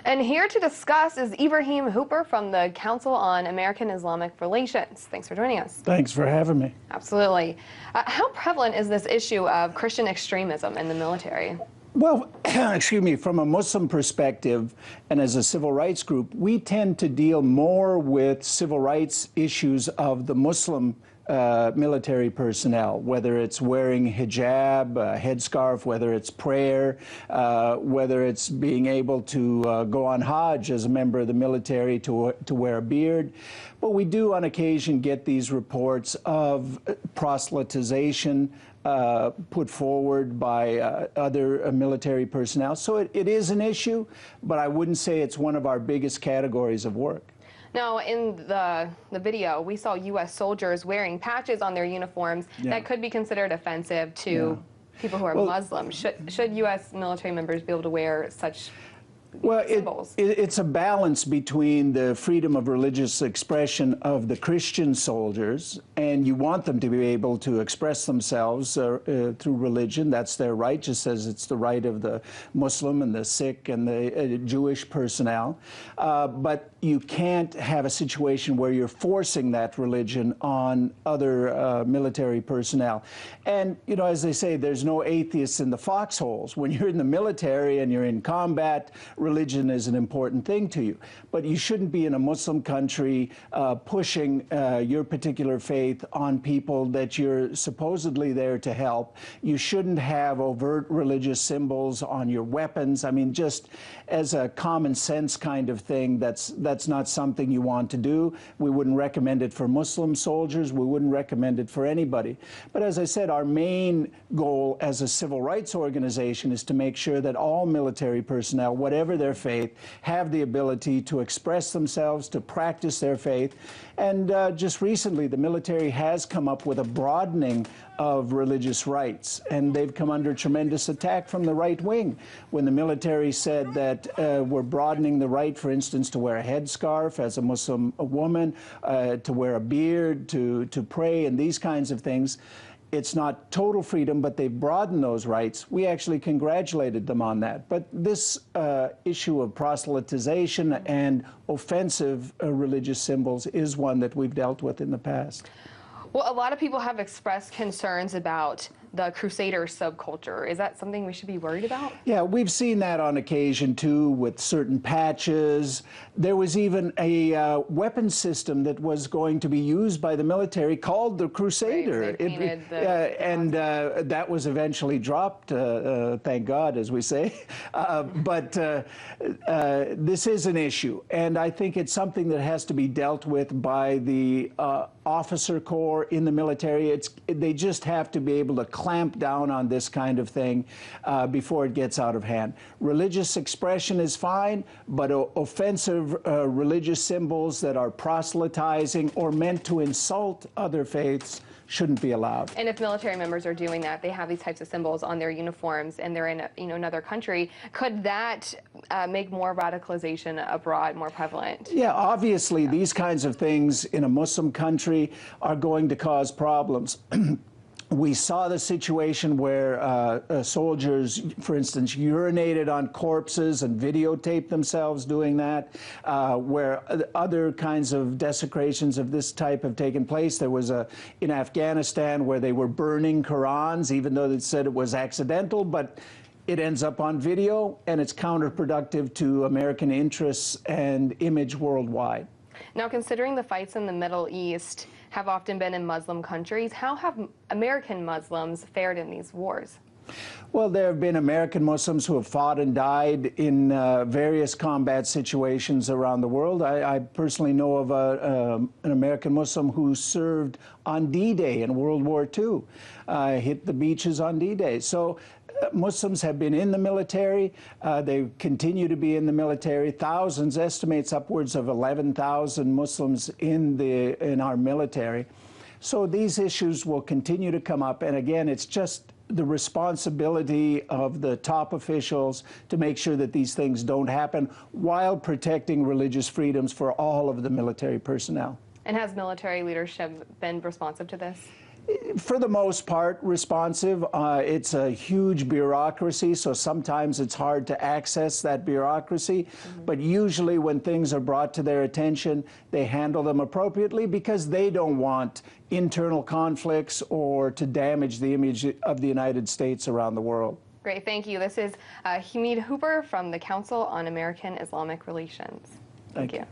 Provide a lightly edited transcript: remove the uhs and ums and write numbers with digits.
And here to discuss is Ibrahim Hooper from the Council on American-Islamic Relations. Thanks for joining us. Thanks for having me. Absolutely. How prevalent is this issue of Christian extremism in the military? Well, excuse me, from a Muslim perspective and as a civil rights group, we tend to deal more with civil rights issues of the Muslim military personnel, whether it's wearing hijab, headscarf, whether it's prayer, whether it's being able to go on Hajj as a member of the military to wear a beard. But we do on occasion get these reports of proselytization put forward by other military personnel. So it is an issue, but I wouldn't say it's one of our biggest categories of work. Now, in the video, we saw U.S. soldiers wearing patches on their uniforms that could be considered offensive to people who are Muslim. Should U.S. military members be able to wear such symbols? It's a balance between the freedom of religious expression of the Christian soldiers, and you want them to be able to express themselves through religion. That's their right, just as it's the right of the Muslim and the Sikh and the Jewish personnel. But you can't have a situation where you're forcing that religion on other military personnel. And, you know, as they say, there's no atheists in the foxholes. When you're in the military and you're in combat, religion is an important thing to you. But you shouldn't be in a Muslim country pushing your particular faith on people that you're supposedly there to help. You shouldn't have overt religious symbols on your weapons. I mean, just as a common sense kind of thing, that's not something you want to do. We wouldn't recommend it for Muslim soldiers. We wouldn't recommend it for anybody. But as I said, our main goal as a civil rights organization is to make sure that all military personnel, whatever their faith, have the ability to express themselves, to practice their faith. And just recently, the military has come up with a broadening of religious rights, and they've come under tremendous attack from the right wing when the military said that we're broadening the right, for instance, to wear a headscarf as a Muslim woman, to wear a beard, to pray, and these kinds of things. It's not total freedom, but they've broadened those rights. We actually congratulated them on that. But this issue of proselytization and offensive religious symbols is one that we've dealt with in the past. Well, a lot of people have expressed concerns about the Crusader subculture. Is that something we should be worried about? Yeah, we've seen that on occasion, too, with certain patches. There was even a weapon system that was going to be used by the military called the Crusader. Right, that was eventually dropped, thank God, as we say. But this is an issue, and I think it's something that has to be dealt with by the officer corps in the military. They just have to be able to clamp down on this kind of thing before it gets out of hand. Religious expression is fine, but offensive religious symbols that are proselytizing or meant to insult other faiths shouldn't be allowed. And if military members are doing that, they have these types of symbols on their uniforms, and they're in another country, could that make more radicalization abroad more prevalent? Yeah, obviously these kinds of things in a Muslim country are going to cause problems. We saw the situation where soldiers, for instance, urinated on corpses and videotaped themselves doing that, where other kinds of desecrations of this type have taken place. There was in Afghanistan where they were burning Qurans, even though they said it was accidental, but it ends up on video, and it's counterproductive to American interests and image worldwide. Now, considering the fights in the Middle East have often been in Muslim countries, how have American Muslims fared in these wars? Well, there have been American Muslims who have fought and died in various combat situations around the world. I personally know of an American Muslim who served on D-Day in World War II, hit the beaches on D-Day. So Muslims have been in the military. They continue to be in the military. Thousands, estimates upwards of 11,000 Muslims in our military. So these issues will continue to come up. And again, it's just the responsibility of the top officials to make sure that these things don't happen while protecting religious freedoms for all of the military personnel. And has military leadership been responsive to this? For the most part, responsive. It's a huge bureaucracy, so sometimes it's hard to access that bureaucracy. But usually when things are brought to their attention, they handle them appropriately because they don't want internal conflicts or to damage the image of the United States around the world. Great, thank you. This is Ibrahim Hooper from the Council on American-Islamic Relations. Thank you.